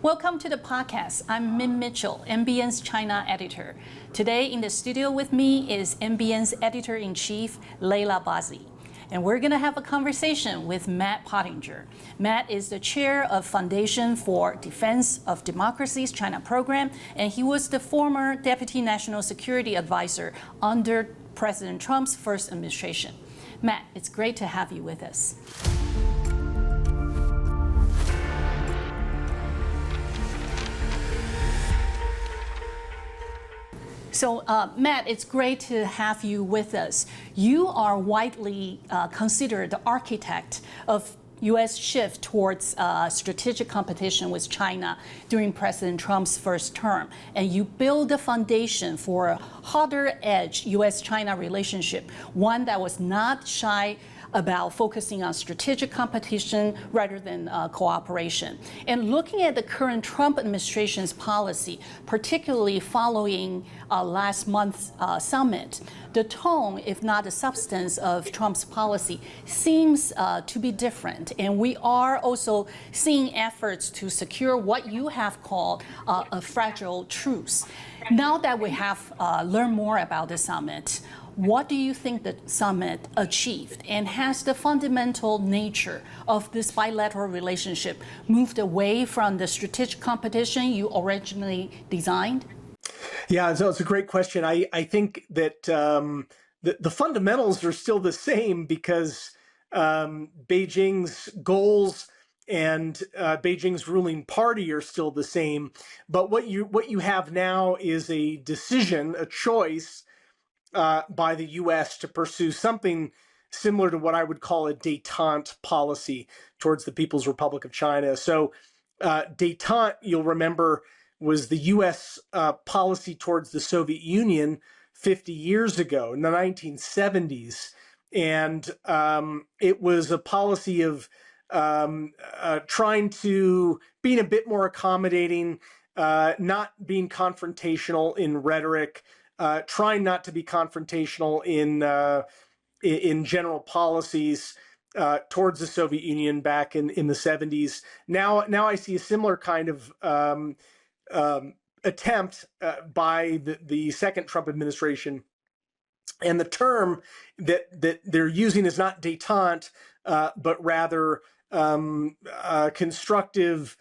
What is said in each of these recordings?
Welcome to the podcast. I'm Mيتشل, MBN's China editor. Today in the studio with me is MBN's editor-in-chief, Leyla Bazzi. And we're going to have a conversation with Matt Pottinger. Matt is the chair of Foundation for Defense of Democracy's China program, and he was the former Deputy National Security Advisor under President Trump's first administration. Matt, it's great to have you with us. So, Matt, it's great to have you with us. You are widely considered the architect of U.S. shift towards strategic competition with China during President Trump's first term. And you build the foundation for a harder edge U.S.-China relationship, one that was not shy about focusing on strategic competition rather than cooperation. And looking at the current Trump administration's policy, particularly following last month's summit, the tone, if not the substance of Trump's policy, seems to be different. And we are also seeing efforts to secure what you have called a fragile truce. Now that we have learned more about the summit, what do you think the summit achieved? And has the fundamental nature of this bilateral relationship moved away from the strategic competition you originally designed? Yeah, so it's a great question. I think that the fundamentals are still the same because Beijing's goals and Beijing's ruling party are still the same. But what you have now is a decision, a choice by the U.S. to pursue something similar to what I would call a détente policy towards the People's Republic of China. So détente, you'll remember, was the U.S. Policy towards the Soviet Union 50 years ago in the 1970s. And it was a policy of trying to being a bit more accommodating, not being confrontational in rhetoric, trying not to be confrontational in general policies towards the Soviet Union back in the 70s. Now I see a similar kind of attempt by the second Trump administration. And the term that they're using is not détente, but rather constructive,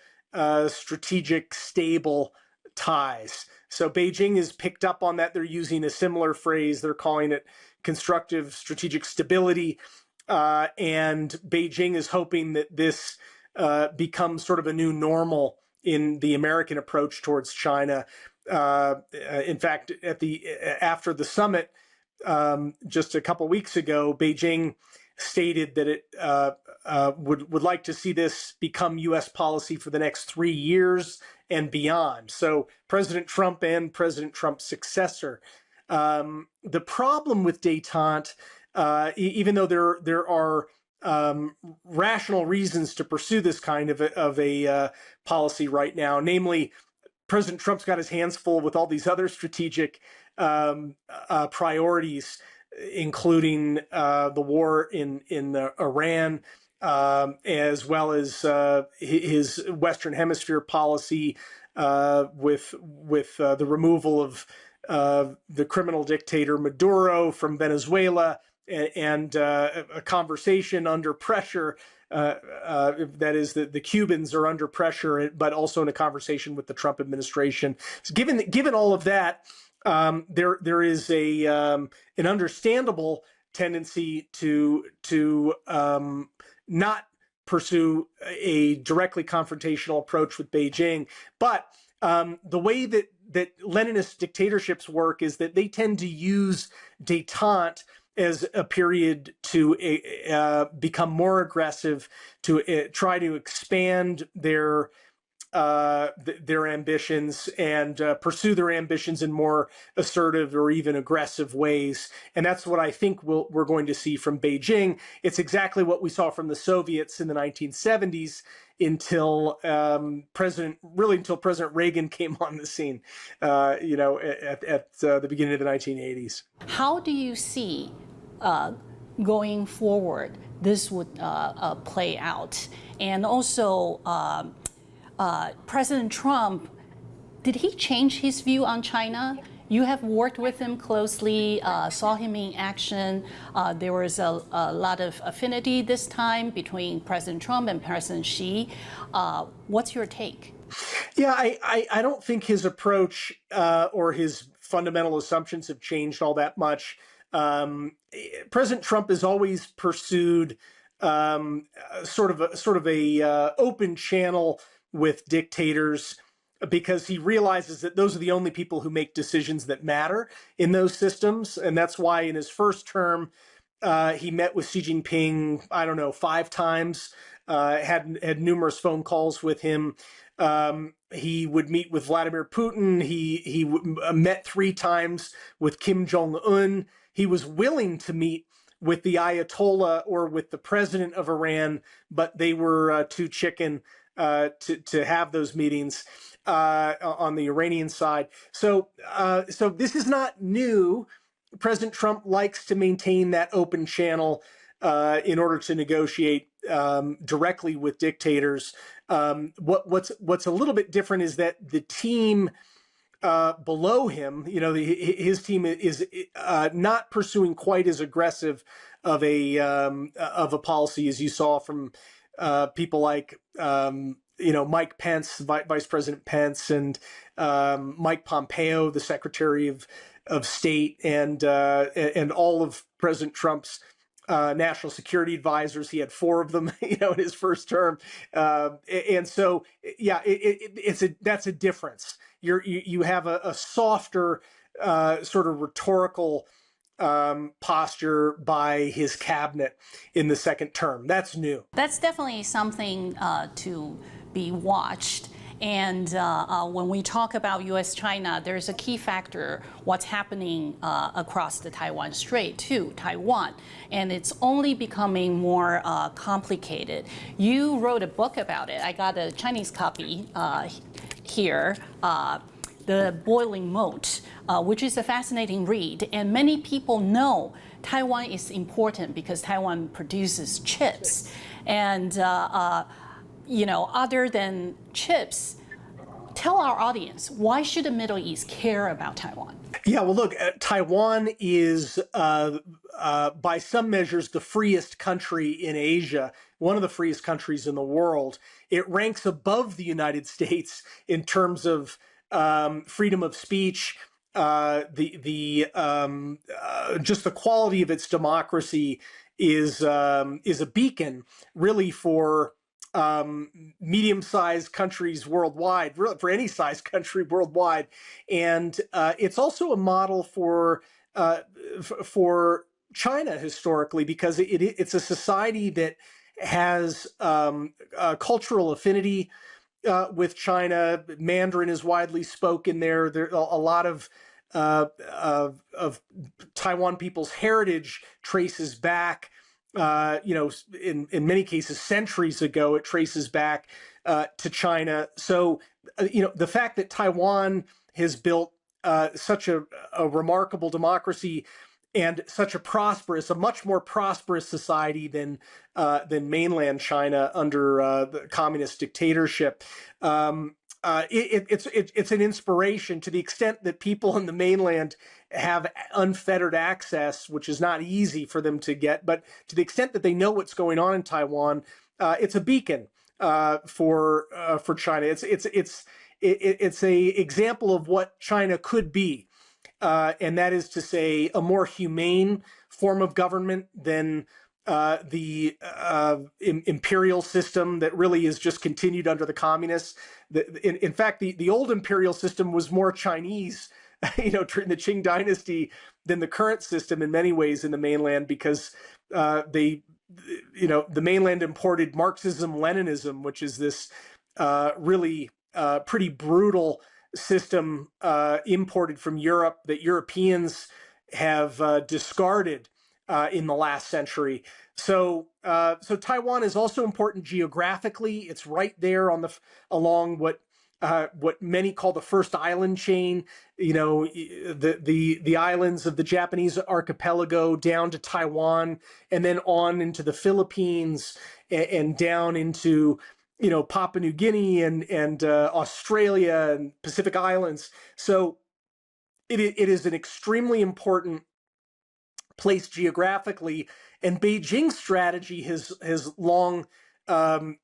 strategic, stable ties. So Beijing has picked up on that. They're using a similar phrase. They're calling it constructive strategic stability. And Beijing is hoping that this becomes sort of a new normal in the American approach towards China. In fact, after the summit just a couple weeks ago, Beijing stated that it would like to see this become U.S. policy for the next 3 years and beyond. So President Trump and President Trump's successor. The problem with détente, even though there are rational reasons to pursue this kind of a policy right now, namely President Trump's got his hands full with all these other strategic priorities, including the war in Iran, as well as his Western Hemisphere policy with the removal of the criminal dictator Maduro from Venezuela, and a conversation under pressure. That is, the Cubans are under pressure, but also in a conversation with the Trump administration. So given all of that, there is an understandable tendency to not pursue a directly confrontational approach with Beijing. But the way that Leninist dictatorships work is that they tend to use détente as a period to become more aggressive, to try to expand their ambitions and pursue their ambitions in more assertive or even aggressive ways. And that's what I think we're going to see from Beijing. It's exactly what we saw from the Soviets in the 1970s until President Reagan came on the scene, at the beginning of the 1980s. How do you see going forward this would play out? And also, President Trump, did he change his view on China? You have worked with him closely, saw him in action. There was a lot of affinity this time between President Trump and President Xi. What's your take? Yeah, I don't think his approach or his fundamental assumptions have changed all that much. President Trump has always pursued sort of a open channel with dictators, because he realizes that those are the only people who make decisions that matter in those systems. And that's why in his first term, he met with Xi Jinping, I don't know, 5 times, had numerous phone calls with him. He would meet with Vladimir Putin. He met 3 times with Kim Jong-un. He was willing to meet with the Ayatollah or with the president of Iran, but they were too chicken to have those meetings on the Iranian side. So this is not new. President Trump likes to maintain that open channel in order to negotiate directly with dictators. What's a little bit different is that the team below him, his team is not pursuing quite as aggressive of a policy as you saw from people like Mike Pence, Vice President Pence, and Mike Pompeo, the Secretary of State, and all of President Trump's national security advisors. He had 4 of them, in his first term, and so yeah, that's a difference. You have a softer sort of rhetorical posture by his cabinet in the second term. That's new. That's definitely something to be watched. And when we talk about U.S.-China, there's a key factor, what's happening across the Taiwan Strait to Taiwan. And it's only becoming more complicated. You wrote a book about it. I got a Chinese copy here, The Boiling Moat, which is a fascinating read. And many people know Taiwan is important because Taiwan produces chips. And other than chips, tell our audience, why should the Middle East care about Taiwan? Yeah, well, look, Taiwan is, by some measures, the freest country in Asia, one of the freest countries in the world. It ranks above the United States in terms of freedom of speech, just the quality of its democracy is a beacon, really, for medium-sized countries worldwide, for any size country worldwide, and it's also a model for China historically, because it's a society that has cultural affinity with China. Mandarin is widely spoken there. There a lot of Taiwan people's heritage traces back. In many cases, centuries ago, it traces back to China. So, the fact that Taiwan has built such a remarkable democracy and such a much more prosperous society than mainland China under the communist dictatorship. It's an inspiration to the extent that people in the mainland have unfettered access, which is not easy for them to get, but to the extent that they know what's going on in Taiwan, it's a beacon for China. It's a example of what China could be, and that is to say, a more humane form of government than the imperial system that really is just continued under the communists. In fact, the old imperial system was more Chinese, in the Qing dynasty, than the current system in many ways in the mainland, because the mainland imported Marxism, Leninism, which is this really pretty brutal system imported from Europe that Europeans have discarded in the last century. So Taiwan is also important geographically. It's right there along what many call the first island chain. The islands of the Japanese archipelago down to Taiwan, and then on into the Philippines and down into Papua New Guinea and Australia and Pacific Islands. So it is an extremely important place geographically, and Beijing's strategy has long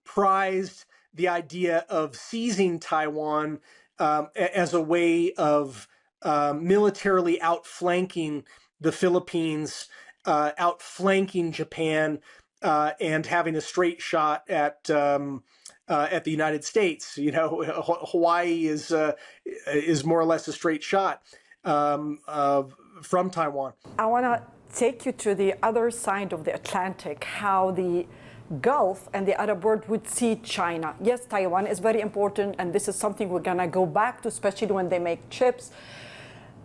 prized the idea of seizing Taiwan as a way of militarily outflanking the Philippines, outflanking Japan, and having a straight shot at the United States. Hawaii is more or less a straight shot from Taiwan. I want to take you to the other side of the Atlantic, how the Gulf and the Arab world would see China. Yes, Taiwan is very important, and this is something we're going to go back to, especially when they make chips,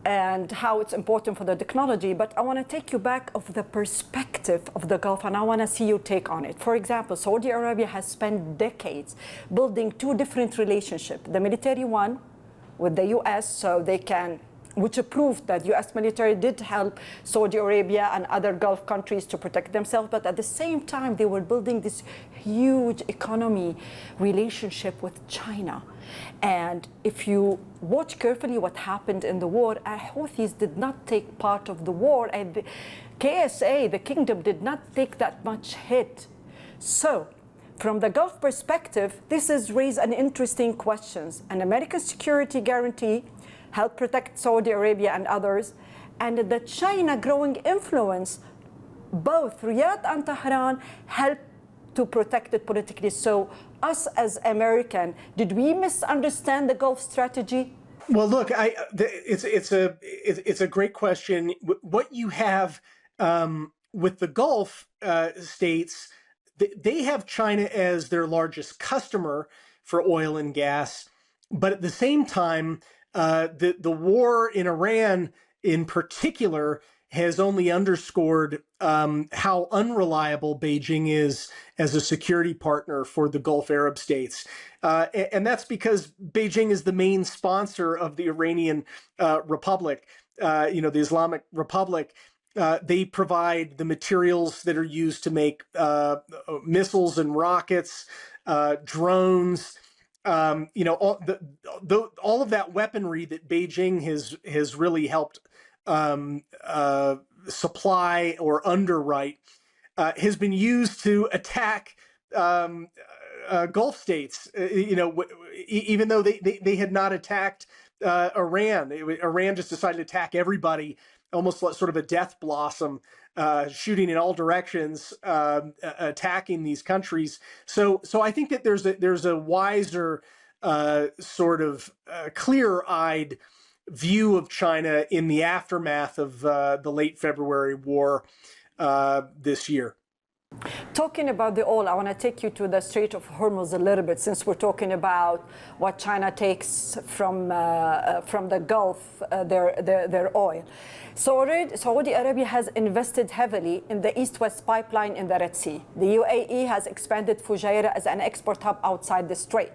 and how it's important for the technology. But I want to take you back of the perspective of the Gulf, and I want to see your take on it. For example, Saudi Arabia has spent decades building two different relationships. The military one with the US, so they can, which proved that US military did help Saudi Arabia and other Gulf countries to protect themselves, but at the same time, they were building this huge economy relationship with China. And if you watch carefully what happened in the war, Houthis did not take part of the war, and the KSA, the kingdom, did not take that much hit. So, from the Gulf perspective, this has raised an interesting questions. An American security guarantee help protect Saudi Arabia and others, and the China growing influence, both Riyadh and Tehran, help to protect it politically. So us as American, did we misunderstand the Gulf strategy? Well, look, it's a great question. What you have with the Gulf states, they have China as their largest customer for oil and gas, but at the same time, the war in Iran in particular has only underscored how unreliable Beijing is as a security partner for the Gulf Arab states. And that's because Beijing is the main sponsor of the Iranian Republic, the Islamic Republic. They provide the materials that are used to make missiles and rockets, drones, all of that weaponry that Beijing has really helped supply or underwrite has been used to attack Gulf states. Even though they had not attacked Iran, Iran just decided to attack everybody, almost like sort of a death blossom, shooting in all directions, attacking these countries. So I think that there's a wiser, sort of clear-eyed view of China in the aftermath of the late February war this year. Talking about the oil, I want to take you to the Strait of Hurmuz a little bit, since we're talking about what China takes from the Gulf, their oil. So Saudi Arabia has invested heavily in the East-West pipeline in the Red Sea. The UAE has expanded Fujairah as an export hub outside the strait.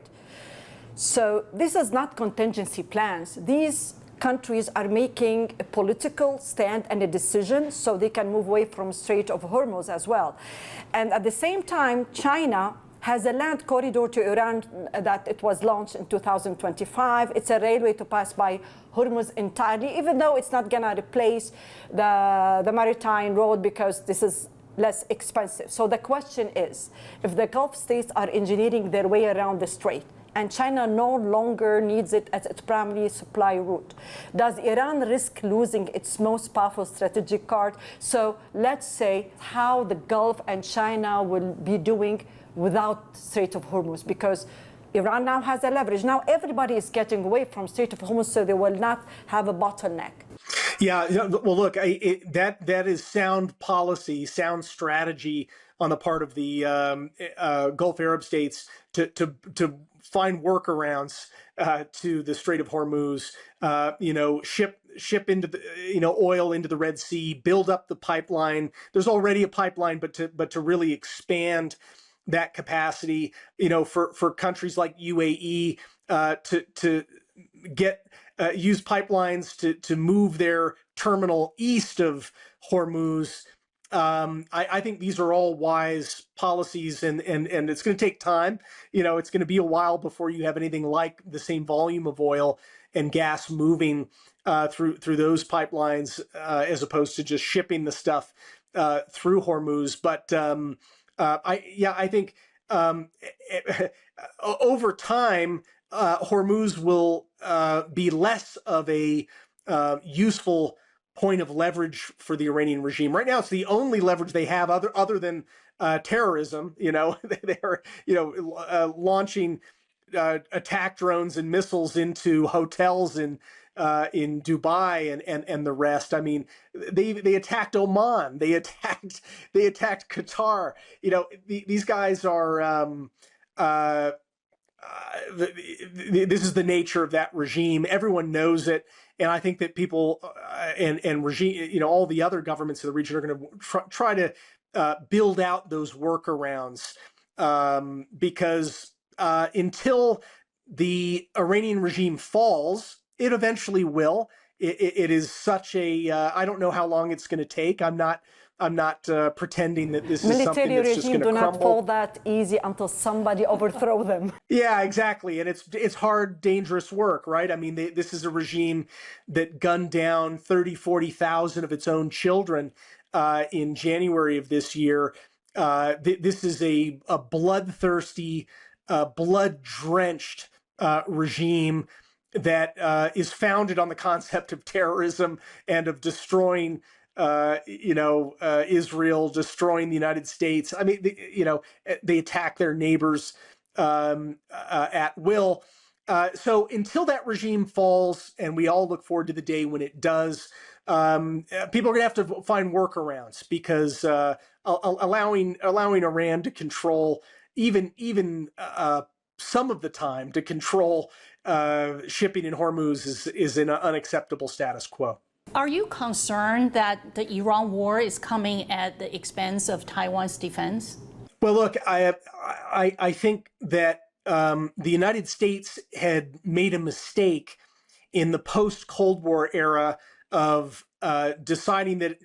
So this is not contingency plans. These countries are making a political stand and a decision so they can move away from Strait of Hormuz as well. And at the same time, China has a land corridor to Iran that it was launched in 2025. It's a railway to pass by Hormuz entirely, even though it's not going to replace the maritime road because this is less expensive. So the question is, if the Gulf states are engineering their way around the strait, and China no longer needs it as its primary supply route, does Iran risk losing its most powerful strategic card? So let's say how the Gulf and China will be doing without Strait of Hormuz, because Iran now has a leverage. Now everybody is getting away from Strait of Hormuz, so they will not have a bottleneck. Yeah, well, look, that is sound policy, sound strategy on the part of the Gulf Arab states to find workarounds to the Strait of Hormuz. Ship into the oil into the Red Sea, build up the pipeline. There's already a pipeline, but to really expand that capacity. For countries like UAE to get use pipelines to move their terminal east of Hormuz I think these are all wise policies, and it's going to take time. It's going to be a while before you have anything like the same volume of oil and gas moving through those pipelines as opposed to just shipping the stuff through Hormuz. But I think over time, Hormuz will be less of a useful point of leverage for the Iranian regime. Right now, it's the only leverage they have other than terrorism. They're launching attack drones and missiles into hotels in Dubai and the rest. I mean, they attacked Oman. They attacked Qatar. These guys are. This is the nature of that regime. Everyone knows it, and I think that people and regime, all the other governments in the region are going to try to build out those workarounds because until the Iranian regime falls, it eventually will. It is such a I don't know how long it's going to take. I'm not pretending that this is something that's just going to crumble. Military regime do not fall that easy until somebody overthrow them. Yeah, exactly. And it's hard, dangerous work, right? I mean, this is a regime that gunned down 40,000 of its own children in January of this year. This is a bloodthirsty, blood-drenched regime that is founded on the concept of terrorism and of destroying Israel, destroying the United States. I mean, they attack their neighbors at will. So until that regime falls, and we all look forward to the day when it does, people are going to have to find workarounds because allowing Iran to control even some of the time to control shipping in Hormuz is an unacceptable status quo. Are you concerned that the Iran war is coming at the expense of Taiwan's defense? Well, look, I think that the United States had made a mistake in the post-Cold War era of deciding that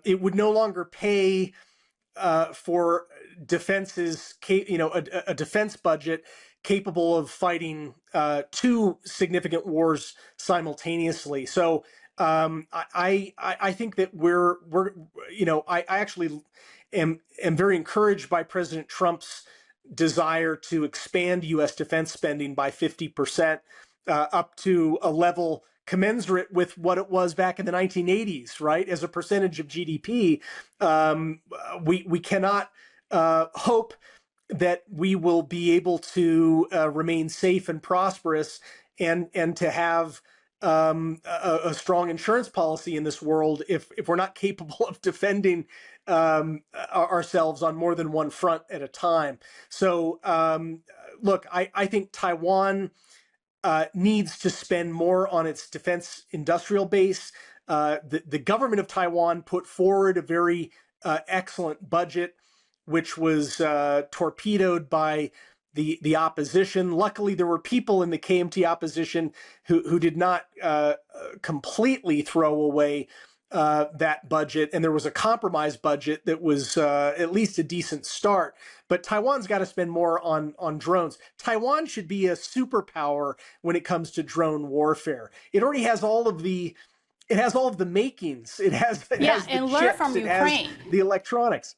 it would no longer pay for defenses, a defense budget capable of fighting two significant wars simultaneously. So I think that I actually am very encouraged by President Trump's desire to expand U.S. defense spending by 50% up to a level commensurate with what it was back in the 1980s, right? As a percentage of GDP, we cannot hope that we will be able to remain safe and prosperous and to have a strong insurance policy in this world if we're not capable of defending ourselves on more than one front at a time. So look, I think Taiwan needs to spend more on its defense industrial base. The government of Taiwan put forward a very excellent budget, which was torpedoed by the opposition. Luckily, there were people in the KMT opposition who did not completely throw away that budget, and there was a compromise budget that was at least a decent start. But Taiwan's got to spend more on drones. Taiwan should be a superpower when it comes to drone warfare. It already has all of the makings. It has the and learn chips, from it Ukraine. has the electronics.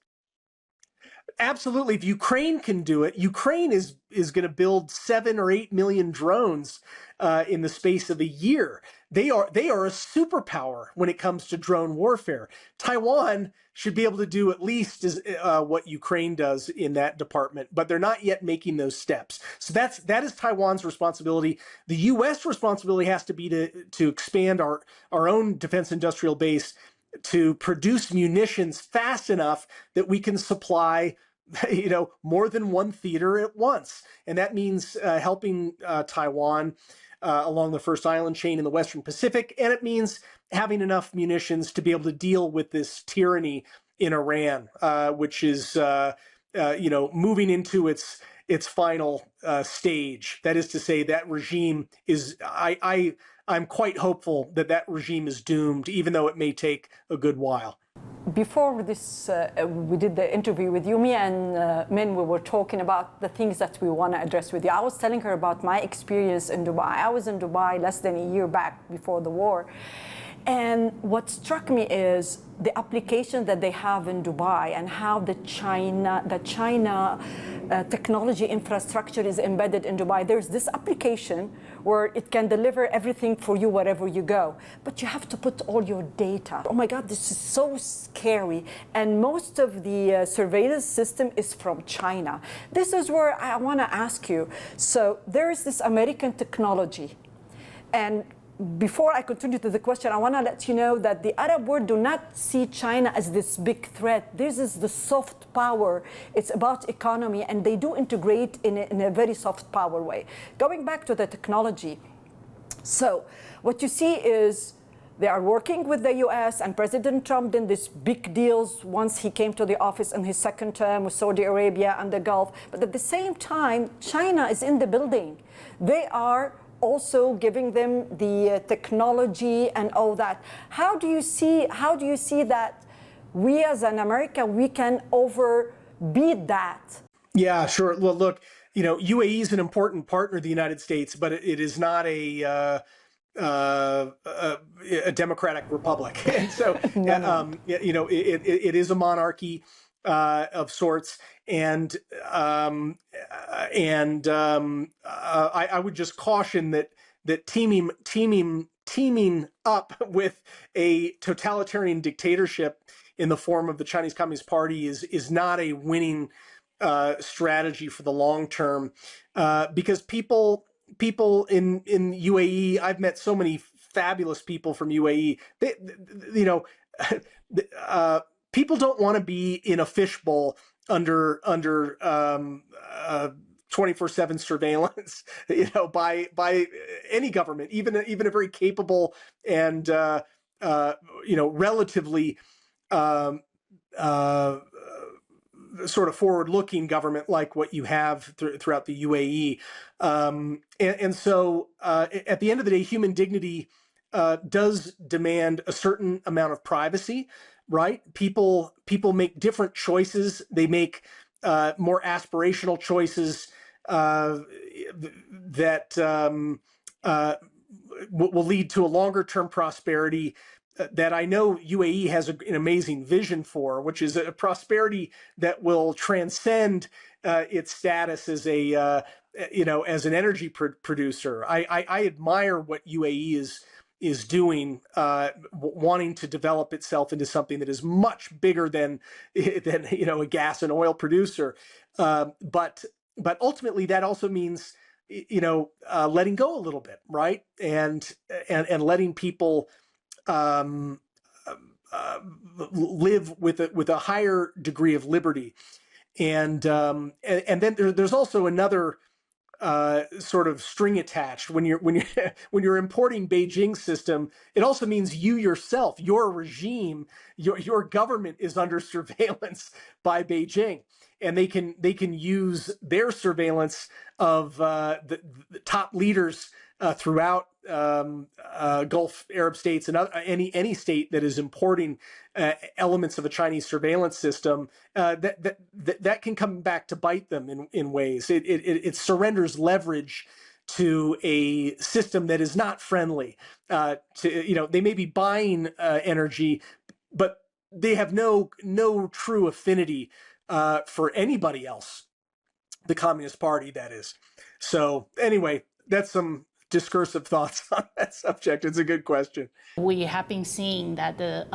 Absolutely. If Ukraine can do it, Ukraine is going to build 7 or 8 million drones in the space of a year. They are a superpower when it comes to drone warfare. Taiwan should be able to do at least what Ukraine does in that department, but they're not yet making those steps. So that is Taiwan's responsibility. The U.S. responsibility has to be to expand our own defense industrial base to produce munitions fast enough that we can supply more than one theater at once. And that means helping Taiwan along the first island chain in the Western Pacific. And it means having enough munitions to be able to deal with this tyranny in Iran, which is, moving into its final stage. That is to say, that regime is, I'm quite hopeful that regime is doomed, even though it may take a good while. before this, we did the interview with you, me and Min, we were talking about the things that we want to address with you. I was telling her about my experience in Dubai. I was in Dubai less than a year back before the war. And what struck me is the application that they have in Dubai and how the China technology infrastructure is embedded in Dubai. There's this application where it can deliver everything for you wherever you go, but you have to put all your data. Oh my God, this is so scary. And most of the surveillance system is from China. This is where I want to ask you. So there is this American technology, and before I continue to the question, I want to let you know that the Arab world do not see China as this big threat. This is the soft power. It's about economy, and they do integrate in a very soft power way. Going back to the technology, so what you see is they are working with the US, and President Trump did these big deals once he came to the office in his second term with Saudi Arabia and the Gulf. But at the same time, China is in the building. They are also giving them the technology and all that. How do you see that we as an America, we can overbeat that? Yeah, sure. Well, look, UAE is an important partner of the United States, but it is not a democratic republic. And so, it is a monarchy of sorts. And I would just caution that teaming up with a totalitarian dictatorship in the form of the Chinese Communist Party is not a winning strategy for the long term, because people in UAE, I've met so many fabulous people from UAE. People don't want to be in a fishbowl under 24/7 surveillance, by any government, even a very capable and relatively sort of forward-looking government like what you have throughout the UAE. So at the end of the day, human dignity does demand a certain amount of privacy. Right? People make different choices. They make more aspirational choices that will lead to a longer term prosperity that I know UAE has an amazing vision for, which is a prosperity that will transcend its status as as an energy producer. I admire what UAE is doing, wanting to develop itself into something that is much bigger than a gas and oil producer. But ultimately, that also means letting go a little bit, right? And letting people live with a higher degree of liberty. And then there's also another sort of string attached when you're importing Beijing's system. It also means you yourself, your regime, your government is under surveillance by Beijing, and they can use their surveillance of the top leaders throughout Gulf Arab states and any state that is importing elements of a Chinese surveillance system, that can come back to bite them in ways. It surrenders leverage to a system that is not friendly. They may be buying energy, but they have no true affinity for anybody else, the Communist Party, that is. So anyway, that's some discursive thoughts on that subject. It's a good question. We have been seeing that the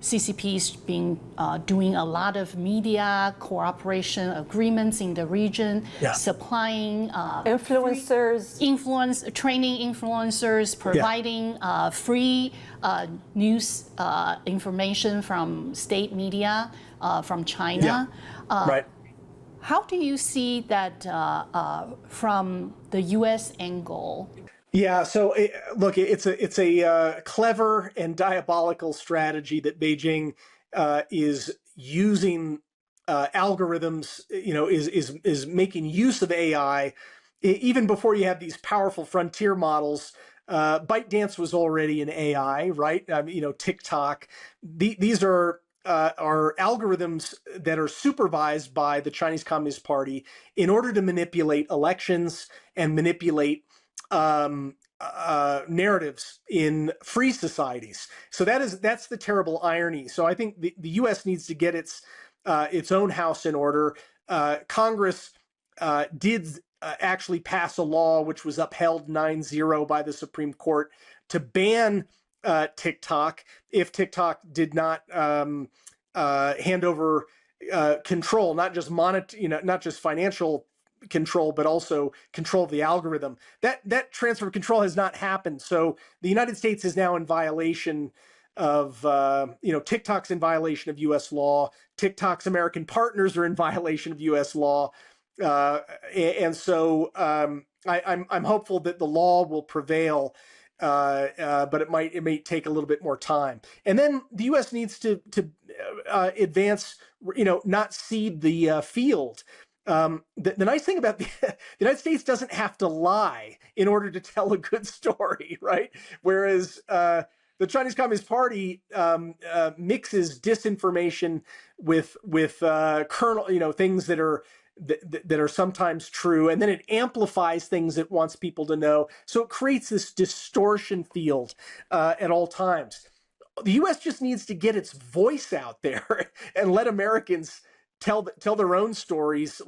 CCP's been doing a lot of media cooperation agreements in the region, supplying training influencers, providing free news information from state media from China. Right. How do you see that from the U.S. angle? Yeah, so look, it's a clever and diabolical strategy that Beijing is using algorithms. Is making use of AI even before you have these powerful frontier models. ByteDance was already an AI, right? TikTok. These are are algorithms that are supervised by the Chinese Communist Party in order to manipulate elections and manipulate narratives in free societies. So that's the terrible irony. So I think the U.S. needs to get its own house in order. Congress did actually pass a law which was upheld 9-0 by the Supreme Court to ban TikTok if TikTok did not hand over control, not just financial control, but also control of the algorithm. That transfer of control has not happened. So the United States is now in violation of, TikTok's in violation of U.S. law. TikTok's American partners are in violation of U.S. law. And so I'm hopeful that the law will prevail, but it may take a little bit more time. And then the U.S. needs to advance, not cede the field. The nice thing about the United States doesn't have to lie in order to tell a good story, right? Whereas the Chinese Communist Party mixes disinformation with kernel, things that are sometimes true, and then it amplifies things it wants people to know. So it creates this distortion field at all times. The U.S. just needs to get its voice out there and let Americans tell their own stories,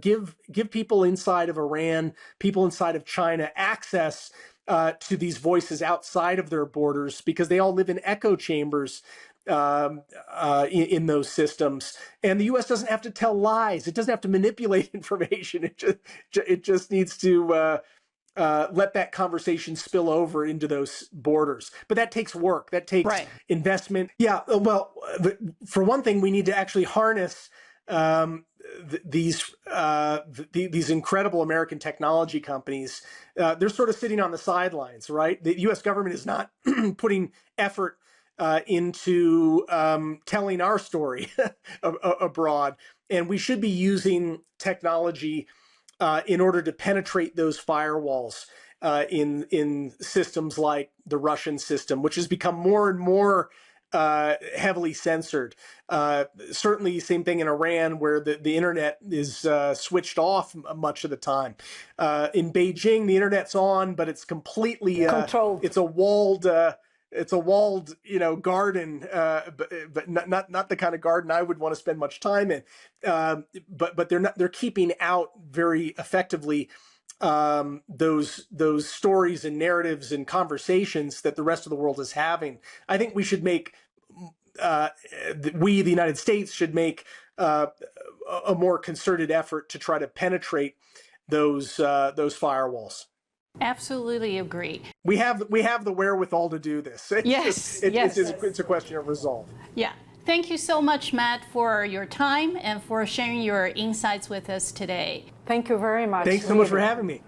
give people inside of Iran, people inside of China access to these voices outside of their borders, because they all live in echo chambers in those systems. And the U.S. doesn't have to tell lies. It doesn't have to manipulate information. It just needs to let that conversation spill over into those borders. But that takes work. That takes investment. Yeah. Well, for one thing, we need to actually harness these incredible American technology companies. They're sort of sitting on the sidelines, right? The U.S. government is not putting effort into telling our story abroad, and we should be using technology in order to penetrate those firewalls in systems like the Russian system, which has become more and more heavily censored. Certainly, same thing in Iran, where the internet is switched off much of the time. In Beijing, the internet's on, but it's completely controlled. It's a walled, garden, but not the kind of garden I would want to spend much time in. But they're keeping out very effectively those stories and narratives and conversations that the rest of the world is having. I think we should make the United States should make a more concerted effort to try to penetrate those firewalls. Absolutely agree. We have the wherewithal to do this. It's a question of resolve. Yeah. Thank you so much, Matt, for your time and for sharing your insights with us today. Thank you very much. Thanks so much for having me.